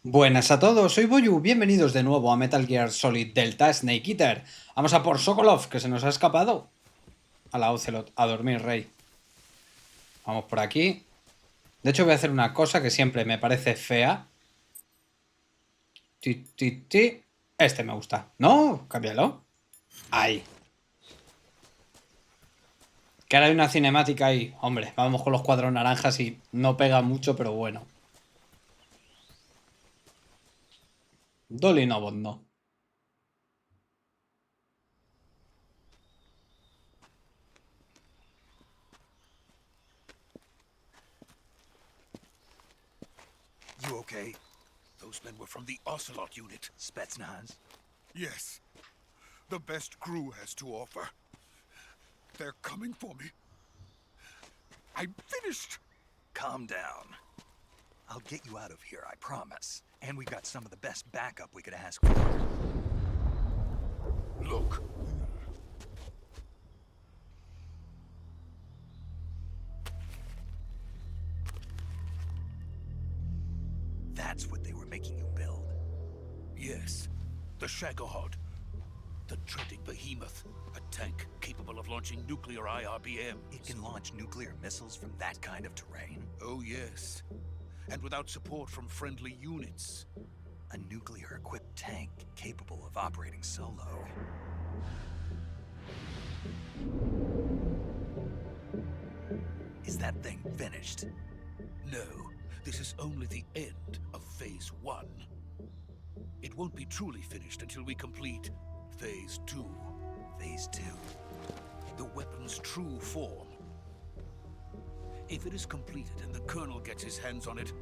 Buenas a todos, soy Boyu, bienvenidos de nuevo a Metal Gear Solid Delta Snake Eater. Vamos a por Sokolov, que se nos ha escapado. A la Ocelot, a dormir, rey. Vamos por aquí. De hecho voy a hacer una cosa que siempre me parece fea. Este me gusta. No, cámbialo. Ahí. Que ahora hay una cinemática ahí. Hombre, vamos con los cuadros naranjas y no pega mucho, pero bueno. Dolly no, no. You okay? Those men were from the Ocelot unit. Spetsnaz? Yes. The best crew has to offer. They're coming for me. I'm finished. Calm down. I'll get you out of here, I promise. And we've got some of the best backup we could ask for. Look. That's what they were making you build. Yes. The Shagohod. The treading behemoth. A tank capable of launching nuclear IRBMs. It can launch nuclear missiles from that kind of terrain? Oh, yes. And without support from friendly units. A nuclear-equipped tank capable of operating solo. Is that thing finished? No. This is only the end of Phase 1. It won't be truly finished until we complete Phase 2. Phase 2? The weapon's true form. If it is completed and the Colonel gets his hands on it,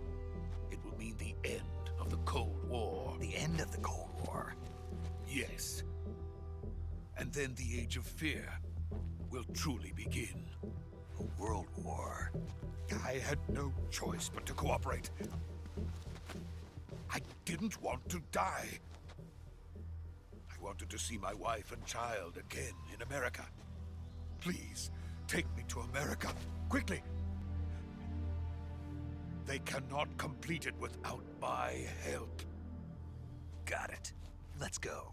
it will mean the end of the Cold War. The end of the Cold War? Yes. And then the Age of Fear will truly begin. A world war? I had no choice but to cooperate. I didn't want to die. I wanted to see my wife and child again in America. Please, take me to America, quickly. They cannot complete it without my help. Got it. Let's go.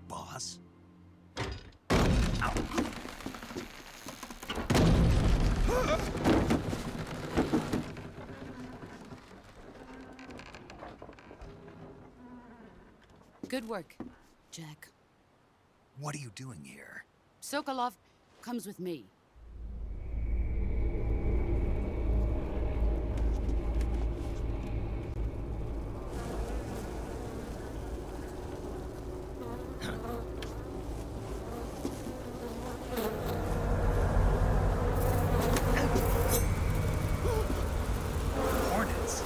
Boss? Good work, Jack. What are you doing here? Sokolov comes with me. Hornets?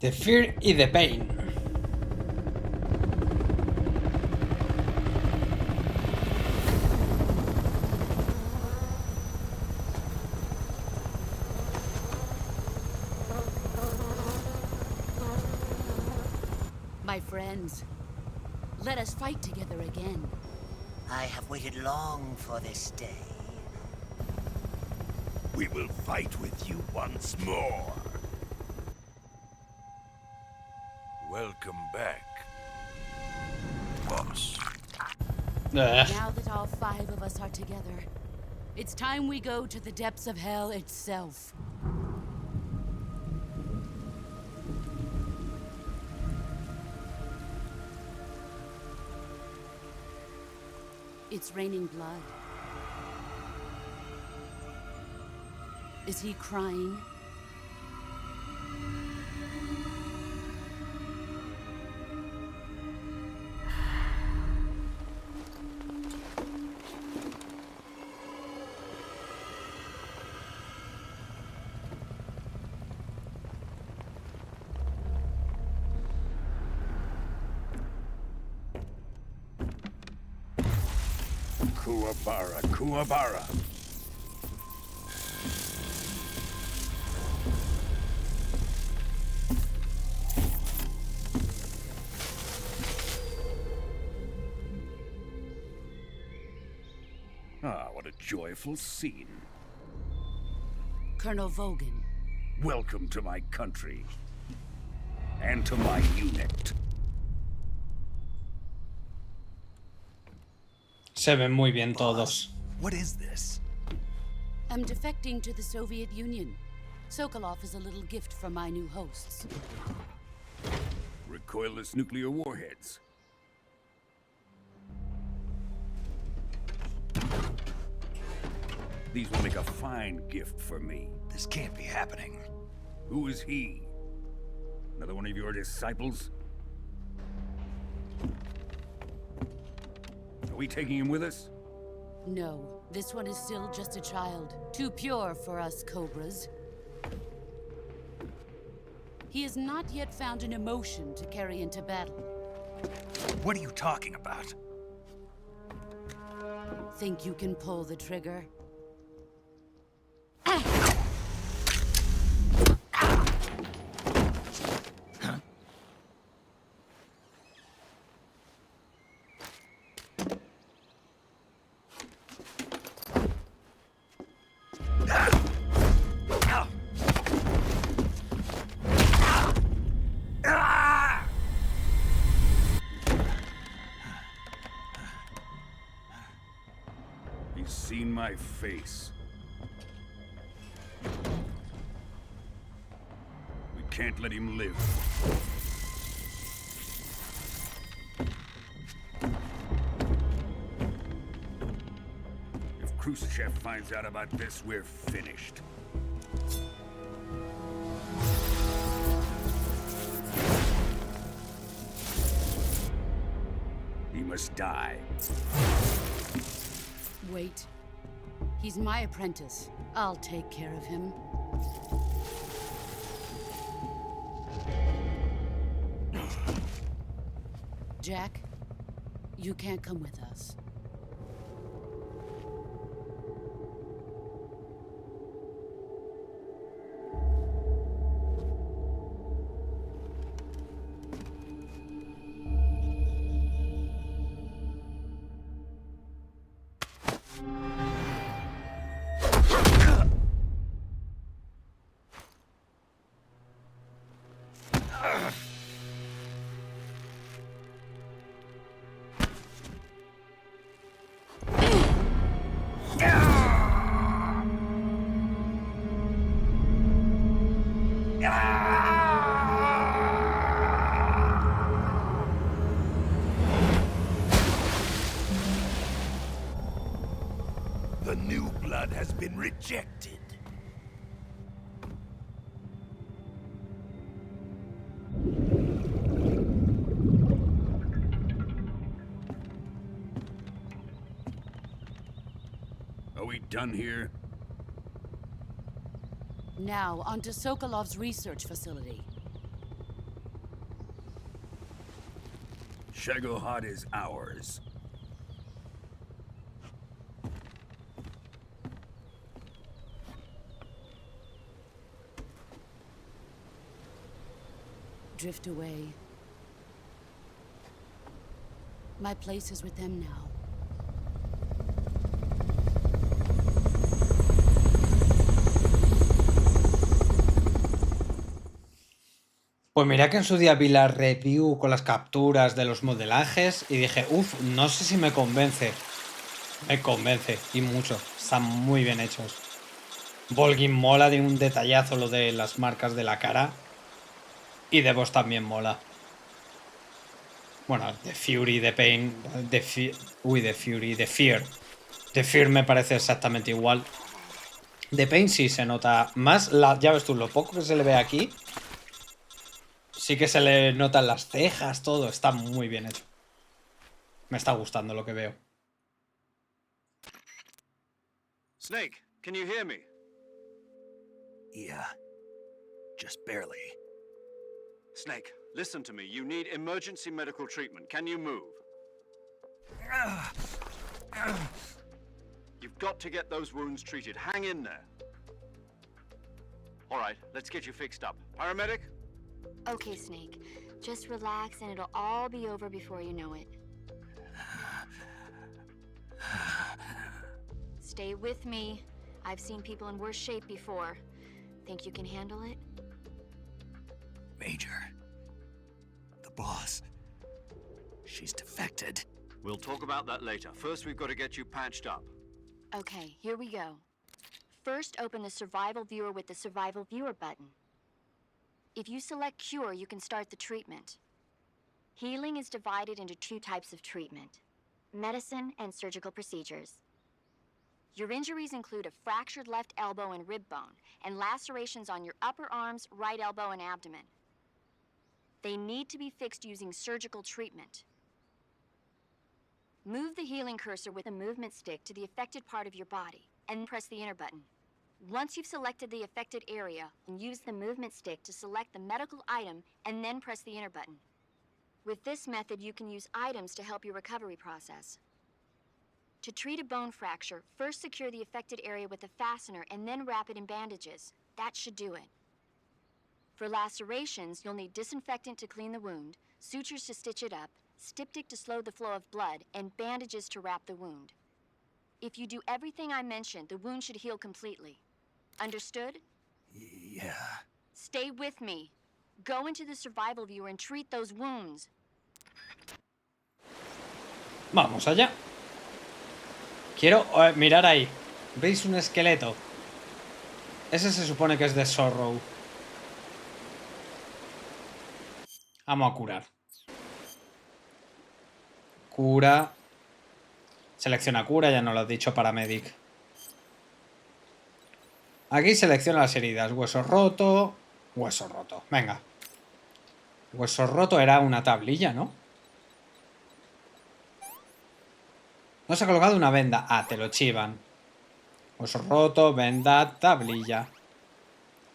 The Fear y the Pain. My friend. friends. Let us fight together again. I have waited long for this day. We will fight with you once more. Welcome back, boss. Now that all 5 of us are together, it's time we go to the depths of hell itself. It's raining blood. Is he crying? Kuwabara, Kuwabara. Ah, what a joyful scene. Colonel Vogan. Welcome to my country. And to my unit. Se ven muy bien todos. What is this? I'm defecting to the Soviet Union. Sokolov is a little gift from my new hosts. Recoilless nuclear warheads. These will make a fine gift for me. This can't be happening. Who is he? Another one of your disciples? Are we taking him with us? No, this one is still just a child. Too pure for us Cobras. He has not yet found an emotion to carry into battle. What are you talking about? Think you can pull the trigger? He's seen my face. We can't let him live. If Khrushchev finds out about this, we're finished. He must die. Wait. He's my apprentice. I'll take care of him. Jack, you can't come with us. The new blood has been rejected. Are we done here? Now, onto Sokolov's research facility. Shagohod is ours. Drift away. My place is with them now. Pues mira que en su día vi la review con las capturas de los modelajes y dije, uff, no sé si me convence. Me convence, y mucho. Están muy bien hechos. Volgin mola, de un detallazo lo de las marcas de la cara. Y de voz también mola. Bueno, de Fury, de Pain, de Fury, de Fear. De Fear me parece exactamente igual. De Pain sí se nota más, ya ves tú, lo poco que se le ve aquí. Sí que se le notan las cejas, todo. Está muy bien hecho. Me está gustando lo que veo. Snake, can you hear me? Yeah, just barely. Snake, listen to me. You need emergency medical treatment. Can you move? You've got to get those wounds treated. Hang in there. All right, let's get you fixed up. Paramedic? Okay, Snake. Just relax and it'll all be over before you know it. Stay with me. I've seen people in worse shape before. Think you can handle it? Major. The boss. She's defected. We'll talk about that later. First, we've got to get you patched up. Okay, here we go. First, open the survival viewer with the survival viewer button. If you select cure, you can start the treatment. Healing is divided into two types of treatment: medicine and surgical procedures. Your injuries include a fractured left elbow and rib bone, and lacerations on your upper arms, right elbow, and abdomen. They need to be fixed using surgical treatment. Move the healing cursor with a movement stick to the affected part of your body, and press the enter button. Once you've selected the affected area, use the movement stick to select the medical item, and then press the enter button. With this method, you can use items to help your recovery process. To treat a bone fracture, first secure the affected area with a fastener and then wrap it in bandages. That should do it. For lacerations, you'll need disinfectant to clean the wound, sutures to stitch it up, styptic to slow the flow of blood, and bandages to wrap the wound. If you do everything I mentioned, the wound should heal completely. Understood? Yeah. Stay with me. Go into the survival viewer and treat those wounds. Vamos allá. Quiero mirar ahí. ¿Veis un esqueleto? Ese se supone que es de Sorrow. Vamos a curar. Cura. Selecciona cura, ya nos lo has dicho, paramedic. Aquí selecciona las heridas. Hueso roto. Hueso roto. Venga. Hueso roto era una tablilla, ¿no? No se ha colocado una venda. Ah, te lo chivan. Hueso roto, venda, tablilla.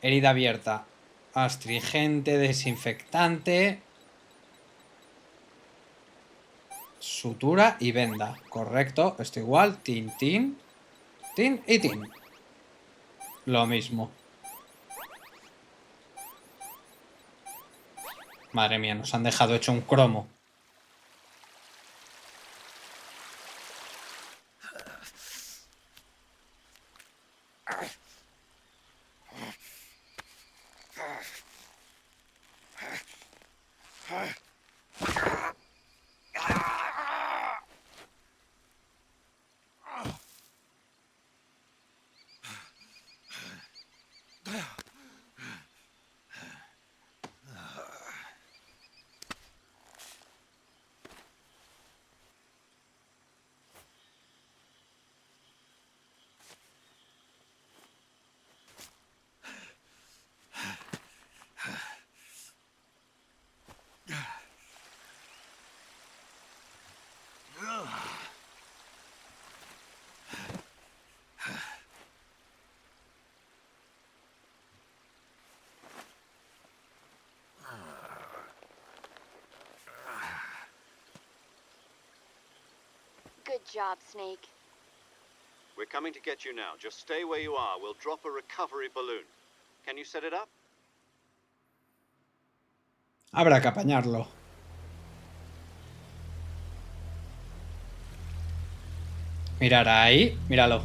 Herida abierta. Astringente, desinfectante. Sutura y venda. Correcto, esto igual. Tin, tin. Tin y tin. Lo mismo. Madre mía, nos han dejado hecho un cromo. Good job, Snake. We're coming to get you now. Just stay where you are. We'll drop a recovery balloon. Can you set it up? Habrá que apañarlo. Mirar ahí, míralo.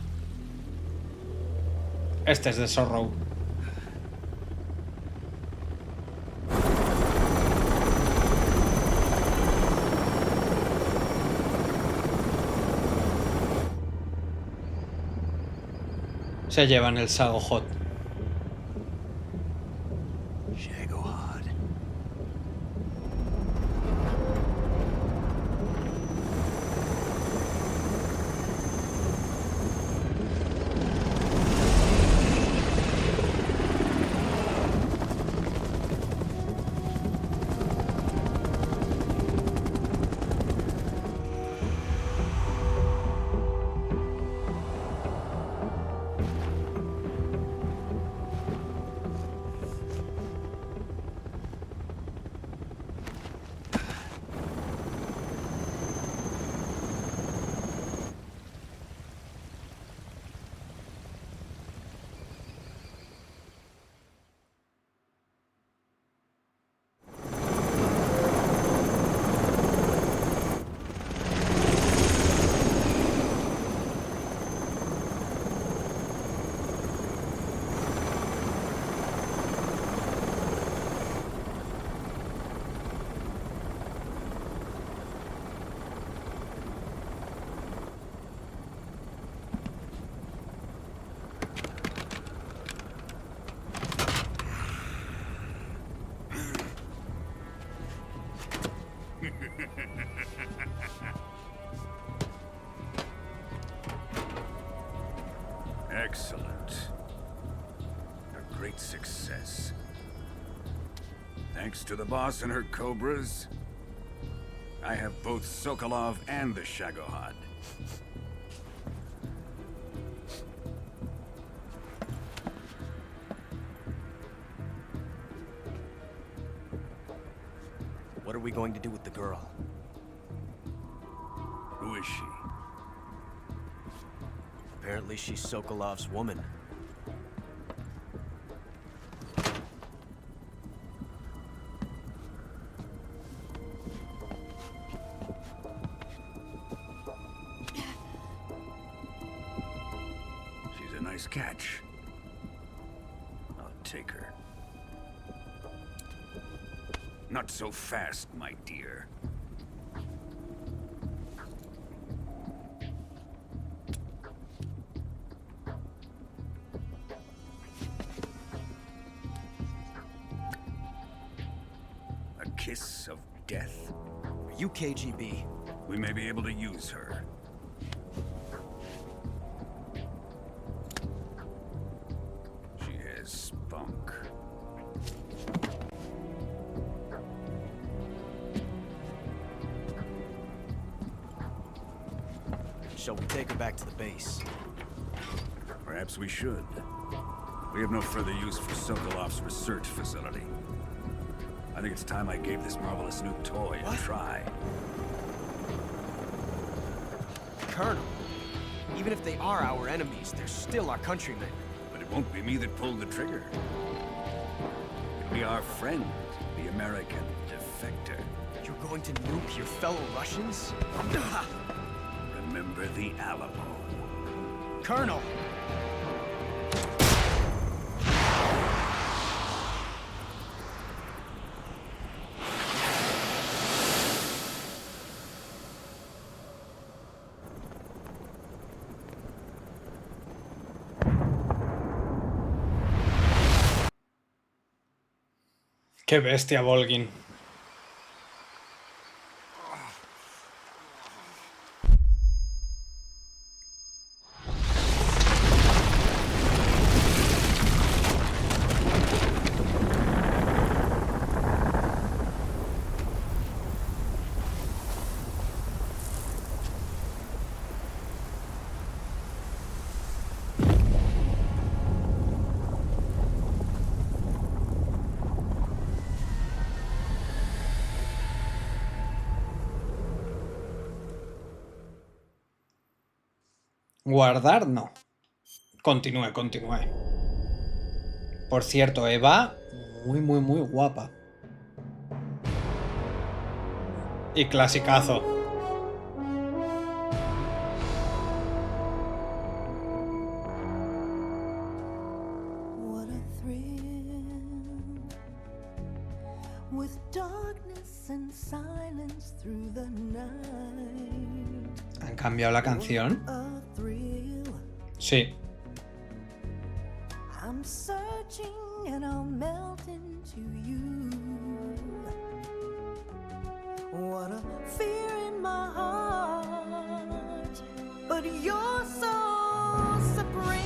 Este es de Sorrow. Se llevan el Sago Hot. Excellent. A great success. Thanks to the boss and her cobras, I have both Sokolov and the Shagohod. What are we going to do with the girl? Who is she? Apparently she's Sokolov's woman. She's a nice catch. I'll take her. Not so fast, my dear. A kiss of death? Are you KGB? We may be able to use her. She has spunk. Shall we take her back to the base? Perhaps we should. We have no further use for Sokolov's research facility. I think it's time I gave this marvelous new toy a try. Colonel, even if they are our enemies, they're still our countrymen. But it won't be me that pulled the trigger. It'll be our friend, the American defector. You're going to nuke your fellow Russians? Remember the Alamo. Colonel! Qué bestia, Volgin. Guardar, no. Continúe. Por cierto, Eva, muy guapa. Y clasicazo. ¿Han cambiado la canción? Sí. I'm searching and I'll melt into you. What a fear in my heart, but you're so supreme.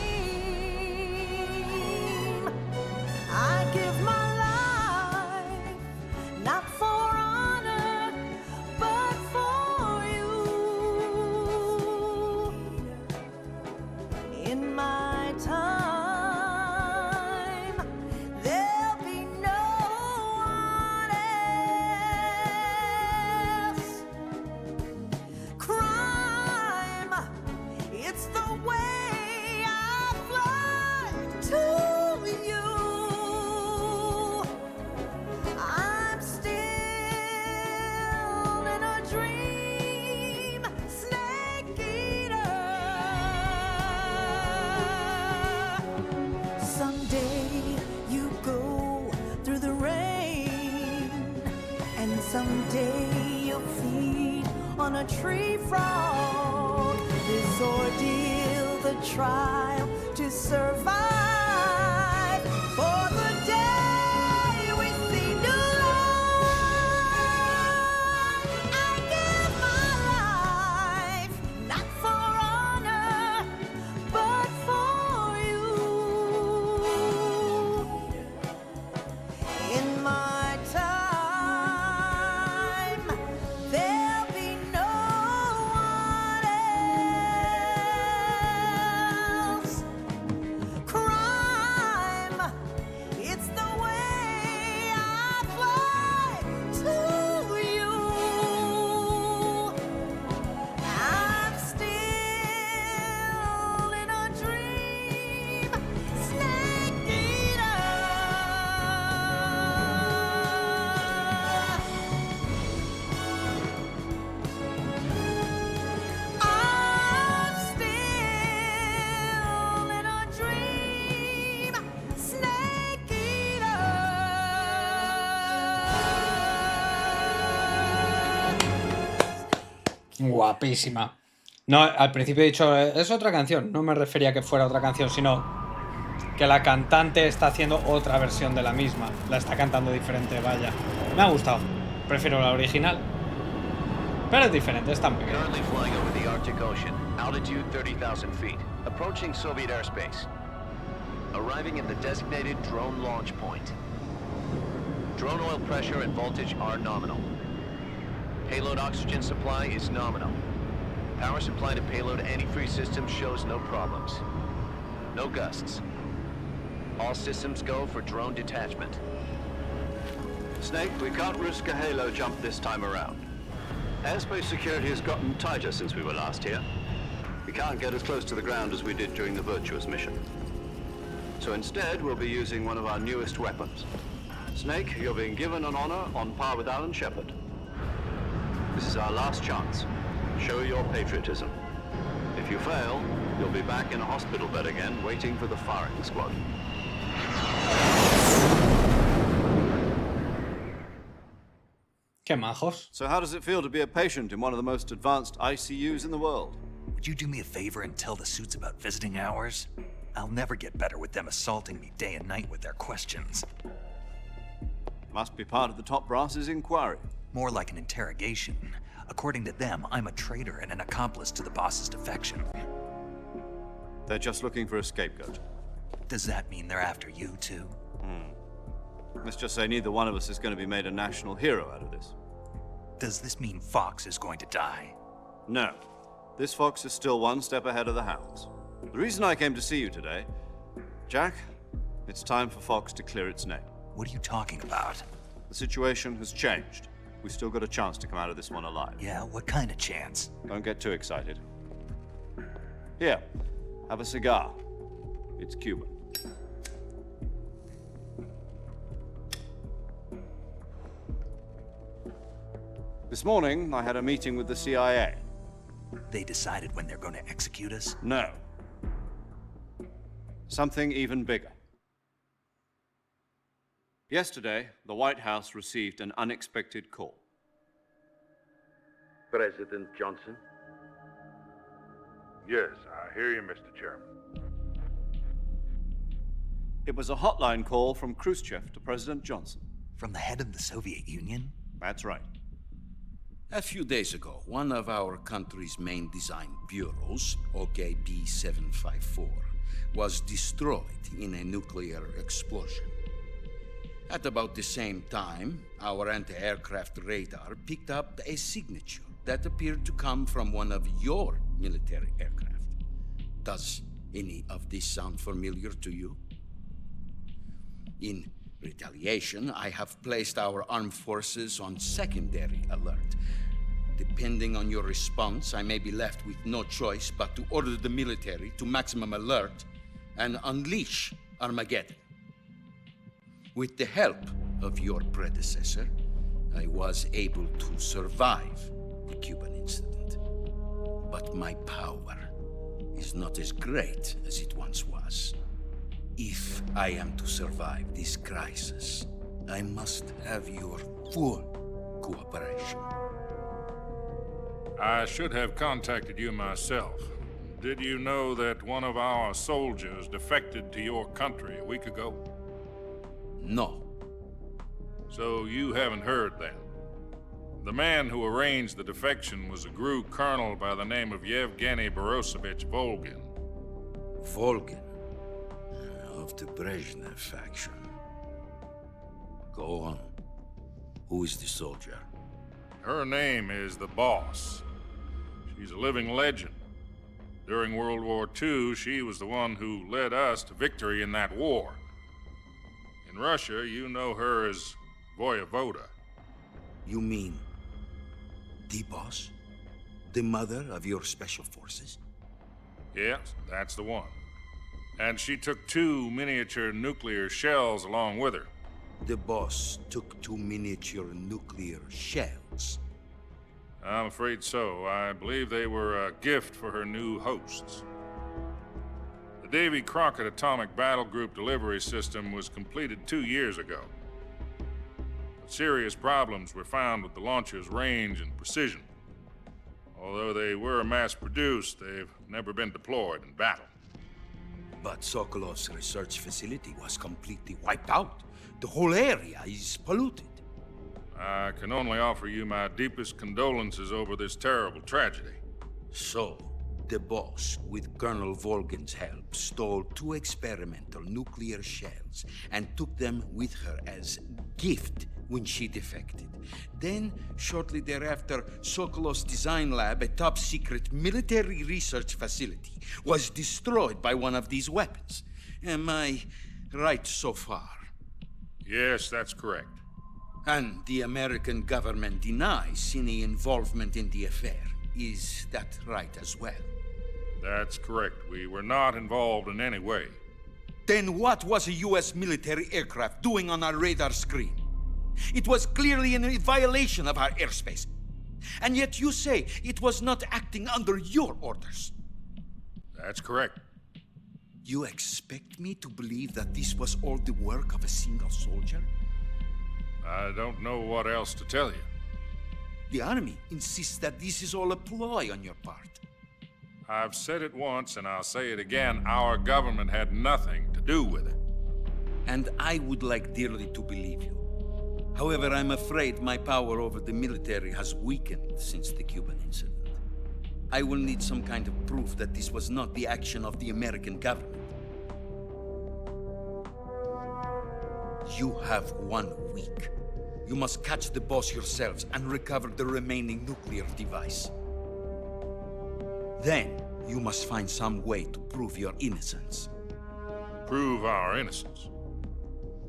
I give my life, not for honor, but for you. In my time, there'll be no one else. Crime, it's the way I fly to you. I'm still in a dream, snake eater. Someday you go through the rain, and someday you'll feed on a tree frog. This ordeal, the trial to survive, for the day we see new light. I give my life, not for honor, but for you. In my time, there'll be no one else. Crime, it's the way I fly to you. I'm still in a dream, snake eater. I'm still in a dream, snake eater. Guapísima. No, al principio he dicho, es otra canción. No me refería a que fuera otra canción, sino que la cantante está haciendo otra versión de la misma. La está cantando diferente, vaya. Me ha gustado. Prefiero la original. Pero es diferente, es tan pequeña. Currently flying over the Arctic Ocean, altitude 30,000 feet, approaching Soviet airspace. Arriving at the designated drone launch point. Drone oil pressure and voltage are nominal. Payload oxygen supply is nominal. Power supply to payload antifreeze system shows no problems. No gusts. All systems go for drone detachment. Snake, we can't risk a halo jump this time around. Airspace security has gotten tighter since we were last here. We can't get as close to the ground as we did during the Virtuous mission. So instead, we'll be using one of our newest weapons. Snake, you're being given an honor on par with Alan Shepard. This is our last chance. Show your patriotism. If you fail, you'll be back in a hospital bed again, waiting for the firing squad. Qué majos. So how does it feel to be a patient in one of the most advanced ICUs in the world? Would you do me a favor and tell the suits about visiting hours? I'll never get better with them assaulting me day and night with their questions. Must be part of the top brass's inquiry. More like an interrogation. According to them, I'm a traitor and an accomplice to the boss's defection. They're just looking for a scapegoat. Does that mean they're after you, too? Let's just say neither one of us is going to be made a national hero out of this. Does this mean Fox is going to die? No. This fox is still one step ahead of the hounds. The reason I came to see you today, Jack, it's time for Fox to clear its name. What are you talking about? The situation has changed. We've still got a chance to come out of this one alive. Yeah, what kind of chance? Don't get too excited. Here, have a cigar. It's Cuban. This morning, I had a meeting with the CIA. They decided when they're going to execute us? No. Something even bigger. Yesterday, the White House received an unexpected call. President Johnson? Yes, I hear you, Mr. Chairman. It was a hotline call from Khrushchev to President Johnson. From the head of the Soviet Union? That's right. A few days ago, one of our country's main design bureaus, OKB 754, was destroyed in a nuclear explosion. At about the same time, our anti-aircraft radar picked up a signature that appeared to come from one of your military aircraft. Does any of this sound familiar to you? In retaliation, I have placed our armed forces on secondary alert. Depending on your response, I may be left with no choice but to order the military to maximum alert and unleash Armageddon. With the help of your predecessor, I was able to survive the Cuban incident. But my power is not as great as it once was. If I am to survive this crisis, I must have your full cooperation. I should have contacted you myself. Did you know that one of our soldiers defected to your country a week ago? No. So you haven't heard then. The man who arranged the defection was a GRU colonel by the name of Yevgeny Borosovich Volgin. Volgin? Of the Brezhnev faction. Go on. Who is the soldier? Her name is the Boss. She's a living legend. During World War II, she was the one who led us to victory in that war. In Russia, you know her as Voyevoda. You mean the Boss? The mother of your special forces? Yes, that's the one. And she took 2 miniature nuclear shells along with her. The Boss took 2 miniature nuclear shells? I'm afraid so. I believe they were a gift for her new hosts. The Davy Crockett Atomic Battle Group delivery system was completed 2 years ago. But serious problems were found with the launcher's range and precision. Although they were mass-produced, they've never been deployed in battle. But Sokolov's research facility was completely wiped out. The whole area is polluted. I can only offer you my deepest condolences over this terrible tragedy. So, the Boss, with Colonel Volgin's help, stole 2 experimental nuclear shells and took them with her as gift when she defected. Then, shortly thereafter, Sokolov's design lab, a top-secret military research facility, was destroyed by one of these weapons. Am I right so far? Yes, that's correct. And the American government denies any involvement in the affair. Is that right as well? That's correct. We were not involved in any way. Then what was a U.S. military aircraft doing on our radar screen? It was clearly in violation of our airspace. And yet you say it was not acting under your orders. That's correct. You expect me to believe that this was all the work of a single soldier? I don't know what else to tell you. The army insists that this is all a ploy on your part. I've said it once and I'll say it again. Our government had nothing to do with it. And I would like dearly to believe you. However, I'm afraid my power over the military has weakened since the Cuban incident. I will need some kind of proof that this was not the action of the American government. You have 1 week. You must catch the Boss yourselves and recover the remaining nuclear device. Then, you must find some way to prove your innocence. Prove our innocence?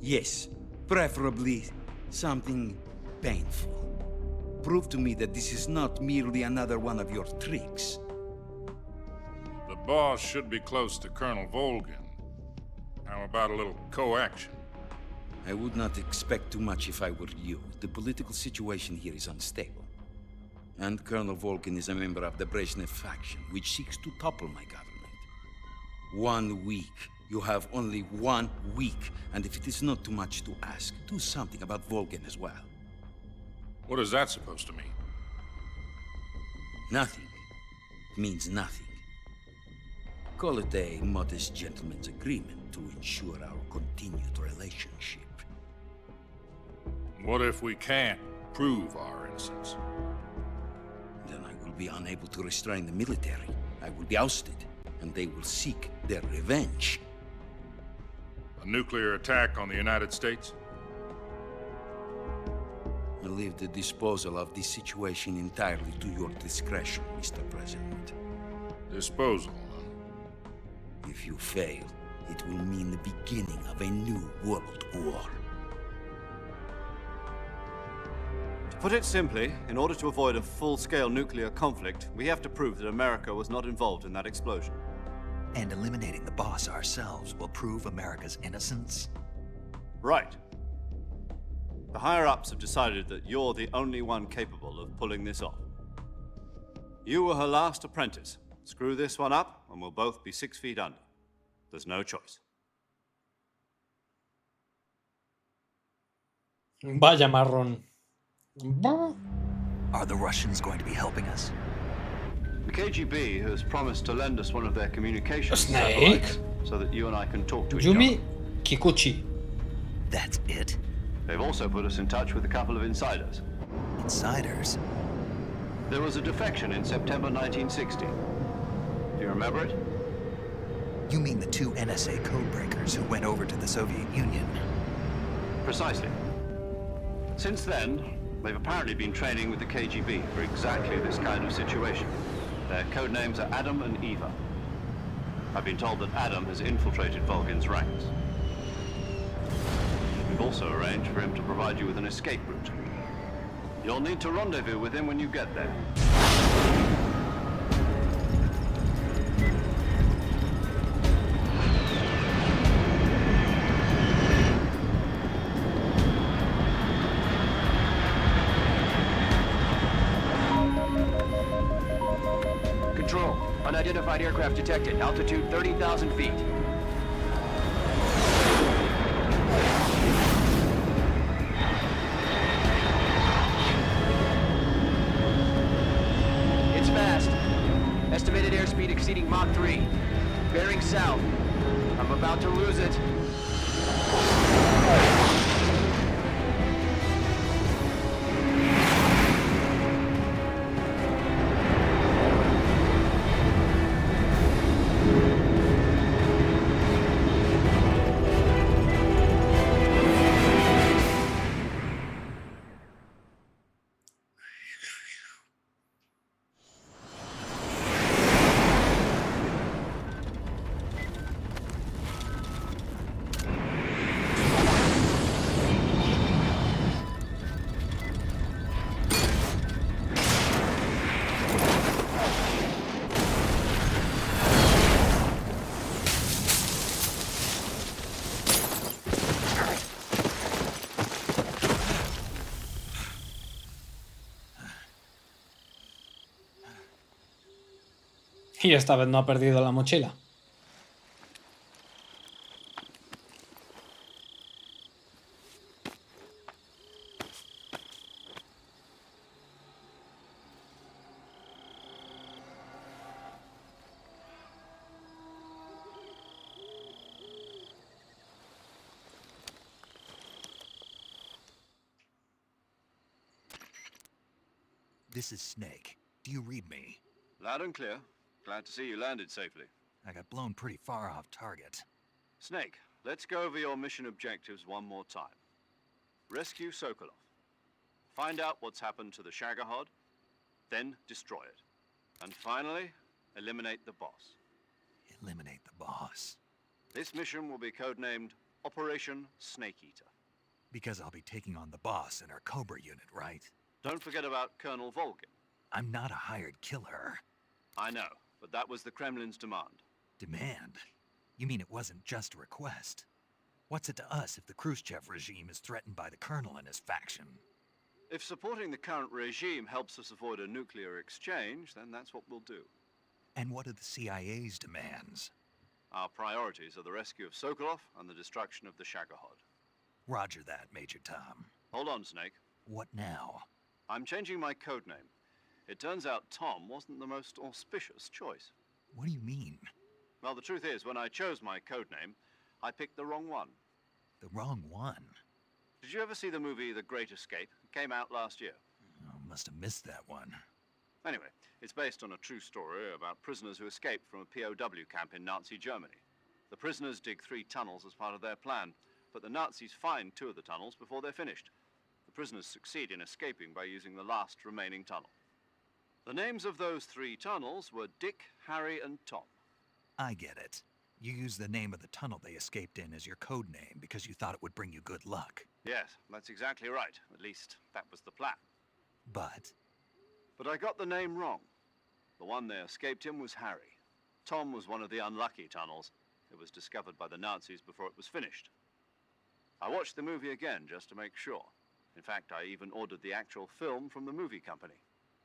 Yes, preferably something painful. Prove to me that this is not merely another one of your tricks. The Boss should be close to Colonel Volgin. How about a little coaction? I would not expect too much if I were you. The political situation here is unstable. And Colonel Volgin is a member of the Brezhnev faction, which seeks to topple my government. 1 week. You have only 1 week. And if it is not too much to ask, do something about Volgin as well. What is that supposed to mean? Nothing means nothing. Call it a modest gentleman's agreement to ensure our continued relationship. What if we can't prove our innocence? Then I will be unable to restrain the military. I will be ousted, and they will seek their revenge. A nuclear attack on the United States? I leave the disposal of this situation entirely to your discretion, Mr. President. Disposal, huh? If you fail, it will mean the beginning of a new world war. To put it simply, in order to avoid a full-scale nuclear conflict, we have to prove that America was not involved in that explosion. And eliminating the boss ourselves will prove America's innocence? Right. The higher-ups have decided that you're the only one capable of pulling this off. You were her last apprentice. Screw this one up, and we'll both be 6 feet under. There's no choice. Vaya marrón. Are the Russians going to be helping us? The KGB has promised to lend us one of their communications Snake? satellites so that you and I can talk to each Yumi other. Kikuchi. That's it? They've also put us in touch with a couple of insiders. Insiders? There was a defection in September 1960. Do you remember it? You mean the 2 NSA codebreakers who went over to the Soviet Union? Precisely. Since then, they've apparently been training with the KGB for exactly this kind of situation. Their code names are Adam and Eva. I've been told that Adam has infiltrated Volgin's ranks. We've also arranged for him to provide you with an escape route. You'll need to rendezvous with him when you get there. Control. Unidentified aircraft detected. Altitude 30,000 feet. It's fast. Estimated airspeed exceeding Mach 3. Bearing south. I'm about to lose it. Y esta vez no ha perdido la mochila. This is Snake. Do you read me? Loud and clear. Glad to see you landed safely. I got blown pretty far off target. Snake, let's go over your mission objectives one more time. Rescue Sokolov. Find out what's happened to the Shagohod, then destroy it. And finally, eliminate the boss. Eliminate the boss. This mission will be codenamed Operation Snake Eater. Because I'll be taking on the boss in our Cobra unit, right? Don't forget about Colonel Volgin. I'm not a hired killer. I know, but that was the Kremlin's demand. Demand? You mean it wasn't just a request? What's it to us if the Khrushchev regime is threatened by the Colonel and his faction? If supporting the current regime helps us avoid a nuclear exchange, then that's what we'll do. And what are the CIA's demands? Our priorities are the rescue of Sokolov and the destruction of the Shagohod. Roger that, Major Tom. Hold on, Snake. What now? I'm changing my code name. It turns out Tom wasn't the most auspicious choice. What do you mean? Well, the truth is, when I chose my codename, I picked the wrong one. The wrong one? Did you ever see the movie The Great Escape? It came out last year. Oh, must have missed that one. Anyway, it's based on a true story about prisoners who escaped from a POW camp in Nazi Germany. The prisoners dig 3 tunnels as part of their plan, but the Nazis find 2 of the tunnels before they're finished. The prisoners succeed in escaping by using the last remaining tunnel. The names of those 3 tunnels were Dick, Harry, and Tom. I get it. You used the name of the tunnel they escaped in as your code name because you thought it would bring you good luck. Yes, that's exactly right. At least, that was the plan. But I got the name wrong. The one they escaped in was Harry. Tom was one of the unlucky tunnels. It was discovered by the Nazis before it was finished. I watched the movie again just to make sure. In fact, I even ordered the actual film from the movie company.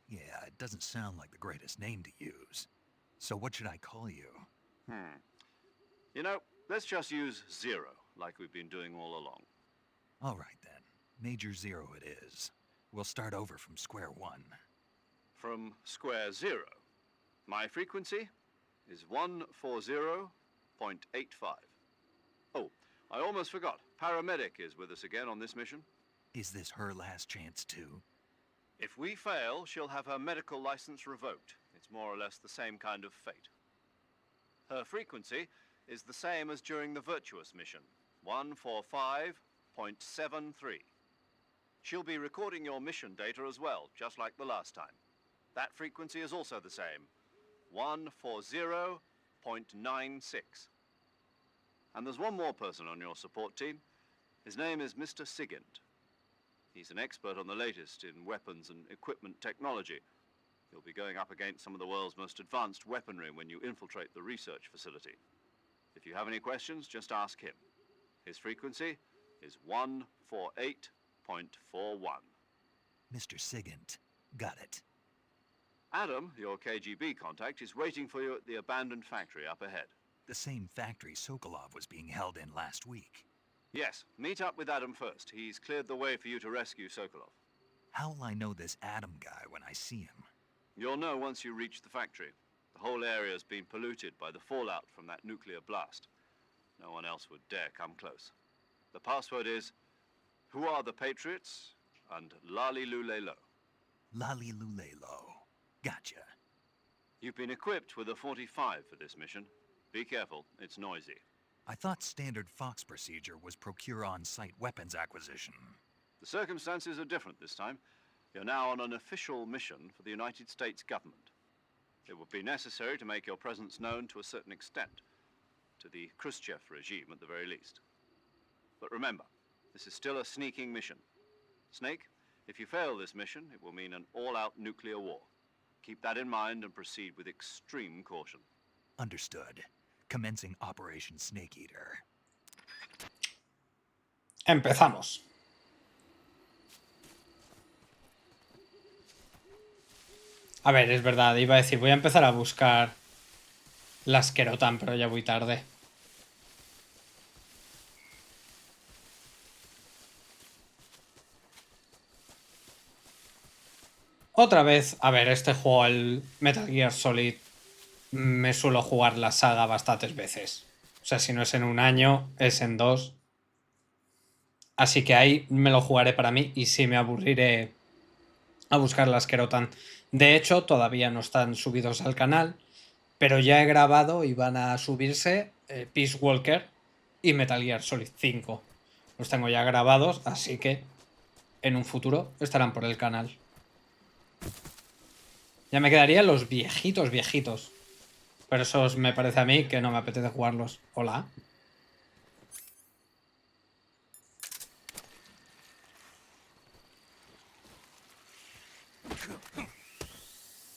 yeah, it doesn't sound like the greatest name to use. So what should I call you? You know, let's just use Zero, like we've been doing all along. All right then. Major Zero it is. We'll start over from square one. From square 0. My frequency is 140.85. Oh, I almost forgot. Paramedic is with us again on this mission. Is this her last chance too? If we fail, she'll have her medical license revoked. It's more or less the same kind of fate. Her frequency is the same as during the Virtuous mission, 145.73. She'll be recording your mission data as well, just like the last time. That frequency is also the same, 140.96. And there's one more person on your support team. His name is Mr. Sigint. He's an expert on the latest in weapons and equipment technology. You'll be going up against some of the world's most advanced weaponry when you infiltrate the research facility. If you have any questions, just ask him. His frequency is 148.41. Mr. Sigint. Got it. Adam, your KGB contact, is waiting for you at the abandoned factory up ahead. The same factory Sokolov was being held in last week. Yes, meet up with Adam first. He's cleared the way for you to rescue Sokolov. How'll I know this Adam guy when I see him? You'll know once you reach the factory. The whole area's been polluted by the fallout from that nuclear blast. No one else would dare come close. The password is, "Who are the Patriots?" and Lali Lulelo. Lali Lulelo. Gotcha. You've been equipped with a 45 for this mission. Be careful, it's noisy. I thought standard Fox procedure was procure on-site weapons acquisition. The circumstances are different this time. You're now on an official mission for the United States government. It would be necessary to make your presence known to a certain extent, to the Khrushchev regime at the very least. But remember, this is still a sneaking mission. Snake, if you fail this mission, it will mean an all-out nuclear war. Keep that in mind and proceed with extreme caution. Understood. Commencing Operation Snake Eater. Empezamos. A ver, es verdad, iba a decir, voy a empezar a buscar las Kerotan, pero ya voy tarde. Otra vez, a ver, este juego, el Metal Gear Solid, me suelo jugar la saga bastantes veces. O sea, si no es en un año, es en 2. Así que ahí me lo jugaré para mí y sí me aburriré a buscar las Kerotan. De hecho, todavía no están subidos al canal, pero ya he grabado y van a subirse Peace Walker y Metal Gear Solid 5. Los tengo ya grabados, así que en un futuro estarán por el canal. Ya me quedarían los viejitos. Pero esos me parece a mí que no me apetece jugarlos. Hola.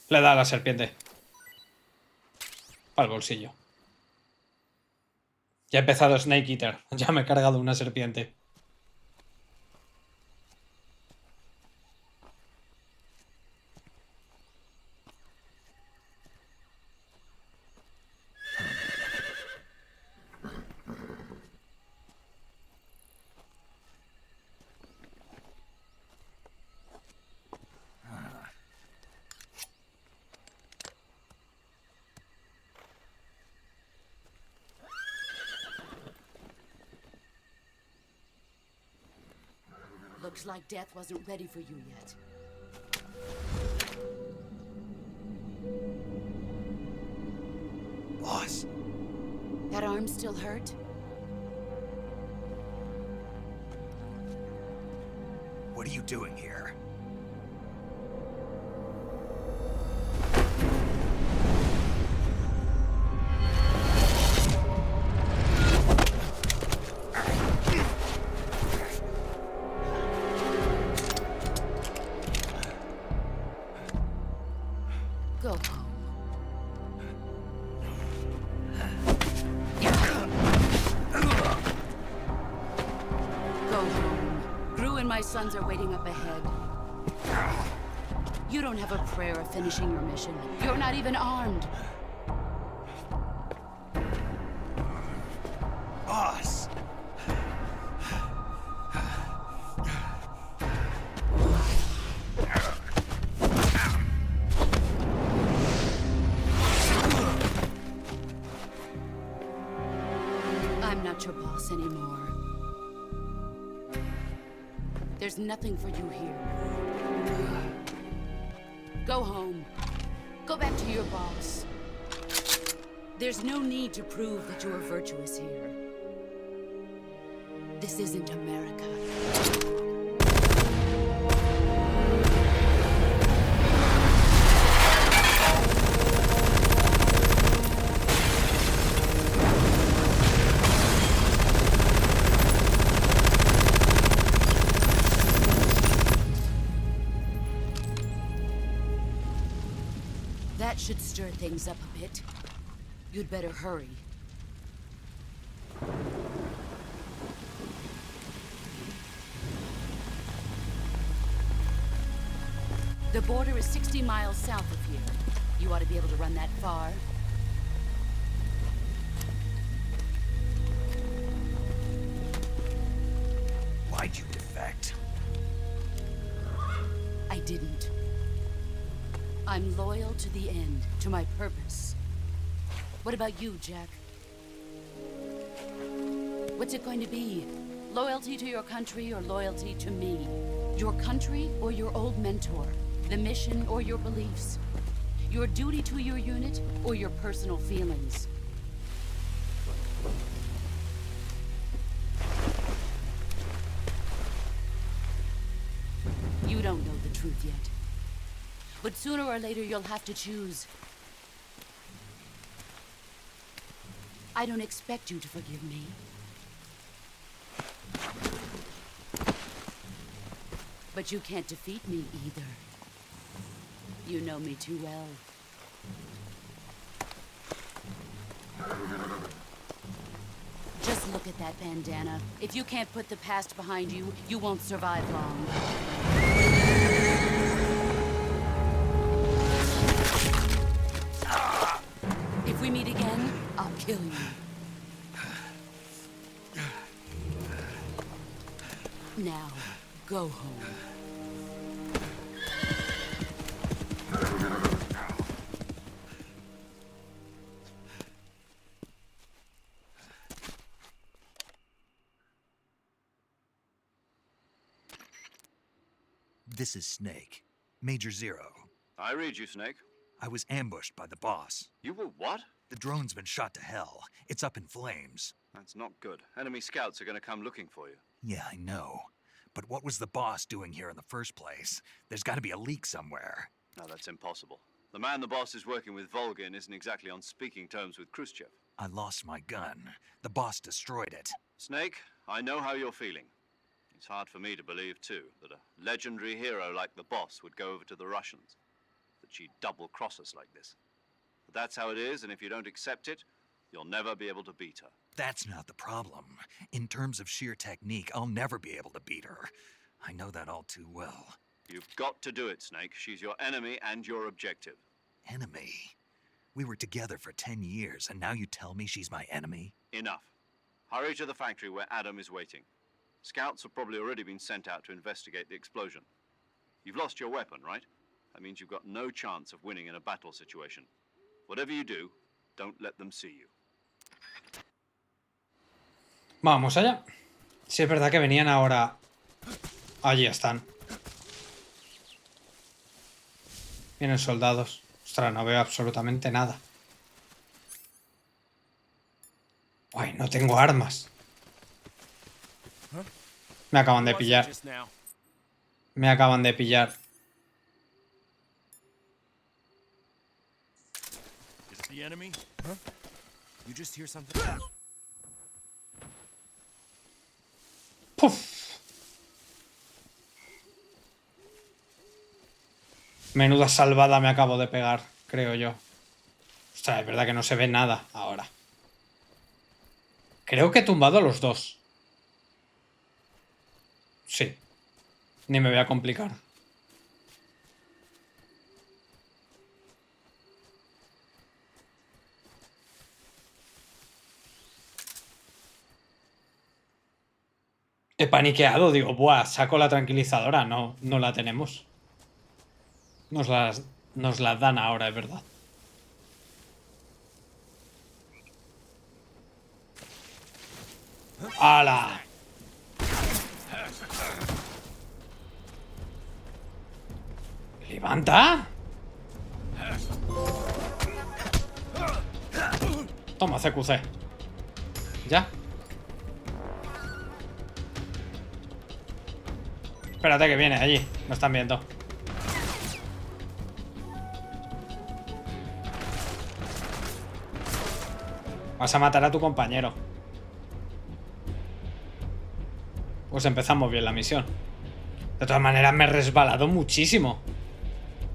Le da a la serpiente. Para el bolsillo. Ya ha empezado Snake Eater. Ya me he cargado una serpiente. Looks like death wasn't ready for you yet. Boss. That arm still hurt? What are you doing here? Go home. Go home. Gru and my sons are waiting up ahead. You don't have a prayer of finishing your mission. You're not even armed. Boss! I'm not your boss anymore. There's nothing for you here. Go home. Go back to your boss. There's no need to prove that you are virtuous here. This isn't America. That should stir things up a bit. You'd better hurry. The border is 60 miles south of here. You ought to be able to run that far. Why'd you defect? I didn't. I'm loyal to the end, to my purpose. What about you, Jack? What's it going to be? Loyalty to your country or loyalty to me? Your country or your old mentor? The mission or your beliefs? Your duty to your unit or your personal feelings? You don't know the truth yet. But sooner or later, you'll have to choose. I don't expect you to forgive me. But you can't defeat me either. You know me too well. Just look at that bandana. If you can't put the past behind you, you won't survive long. If we meet again, I'll kill you. Now, go home. This is Snake. Major Zero. I read you, Snake. I was ambushed by the boss. You were what? The drone's been shot to hell. It's up in flames. That's not good. Enemy scouts are going to come looking for you. Yeah, I know. But what was the boss doing here in the first place? There's got to be a leak somewhere. No, that's impossible. The man the boss is working with, Volgin, isn't exactly on speaking terms with Khrushchev. I lost my gun. The boss destroyed it. Snake, I know how you're feeling. It's hard for me to believe, too, that a legendary hero like the boss would go over to the Russians. That she'd double-cross us like this. But that's how it is, and if you don't accept it, you'll never be able to beat her. That's not the problem. In terms of sheer technique, I'll never be able to beat her. I know that all too well. You've got to do it, Snake. She's your enemy and your objective. Enemy? We were together for 10 years, and now you tell me she's my enemy? Enough. Hurry to the factory where Adam is waiting. Scouts have probably already been sent out to investigate the explosion. You've lost your weapon, right? That means you've got no chance of winning in a battle situation. Whatever you do, don't let them see you. Vamos allá. Sí, es verdad que venían ahora Allí están. Vienen soldados. Ostras, no veo absolutamente nada. Ay, no tengo armas. Me acaban de pillar. Me acaban de pillar. ¡Puf! Menuda salvada me acabo de pegar, creo yo. Ostras, es verdad que no se ve nada ahora. Creo que he tumbado a los dos. Sí. Ni me voy a complicar. He paniqueado, digo, buah, saco la tranquilizadora. No, no la tenemos. Nos la dan ahora, es verdad. ¡Hala! ¡Levanta! Toma, CQC. ¿Ya? Espérate que viene allí. Me están viendo. Vas a matar a tu compañero. Pues empezamos bien la misión. De todas maneras me he resbalado muchísimo.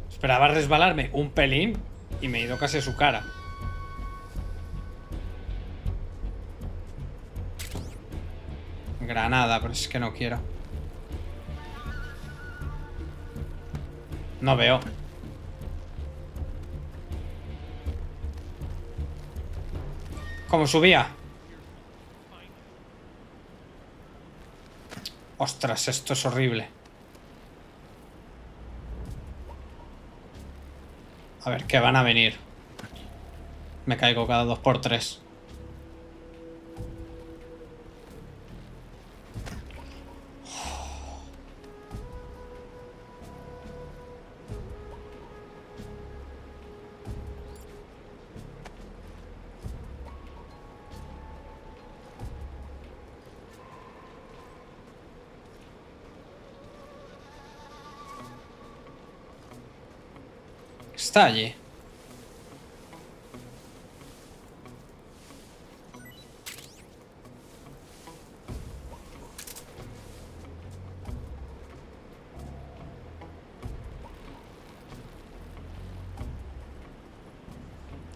Esperaba resbalarme un pelín y me he ido casi a su cara. Granada, pero es que no quiero. No veo. ¿Cómo subía? Ostras, esto es horrible. A ver, ¿qué van a venir? Me caigo cada 2×3. Está allí.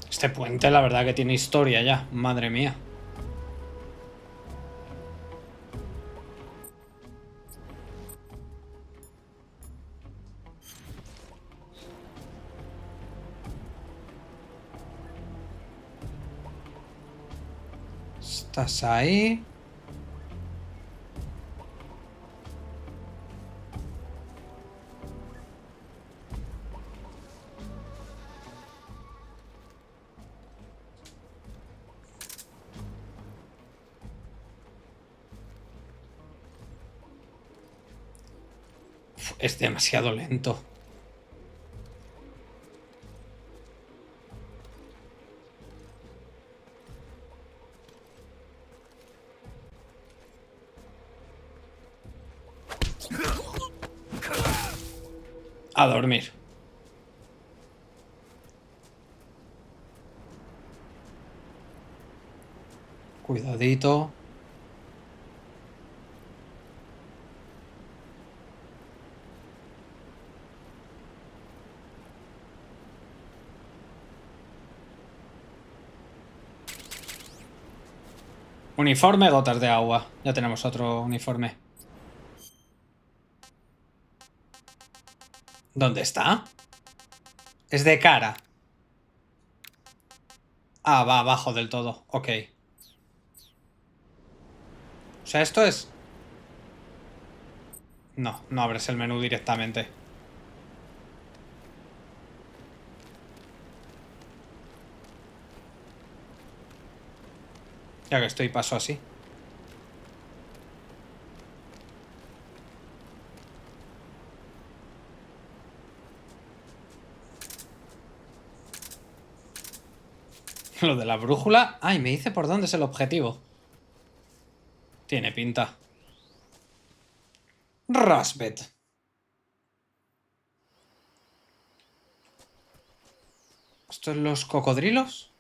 Este puente, la verdad que tiene historia ya. Madre mía. ¿Estás ahí? Uf, es demasiado lento. A dormir. Cuidadito. Uniforme, gotas de agua. Ya tenemos otro uniforme. ¿Dónde está? Es de cara. Ah, va abajo del todo. Ok. O sea, esto es... No, no abres el menú directamente. Ya que estoy, paso así. Lo de la brújula... Ay, me dice por dónde es el objetivo. Tiene pinta. Rasbet. ¿Esto es los cocodrilos?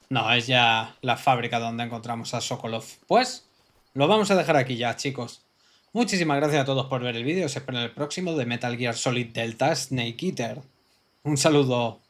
No, es ya la fábrica donde encontramos a Sokolov. Pues lo vamos a dejar aquí ya, chicos. Muchísimas gracias a todos por ver el vídeo. Os espero en el próximo de Metal Gear Solid Delta Snake Eater. Un saludo.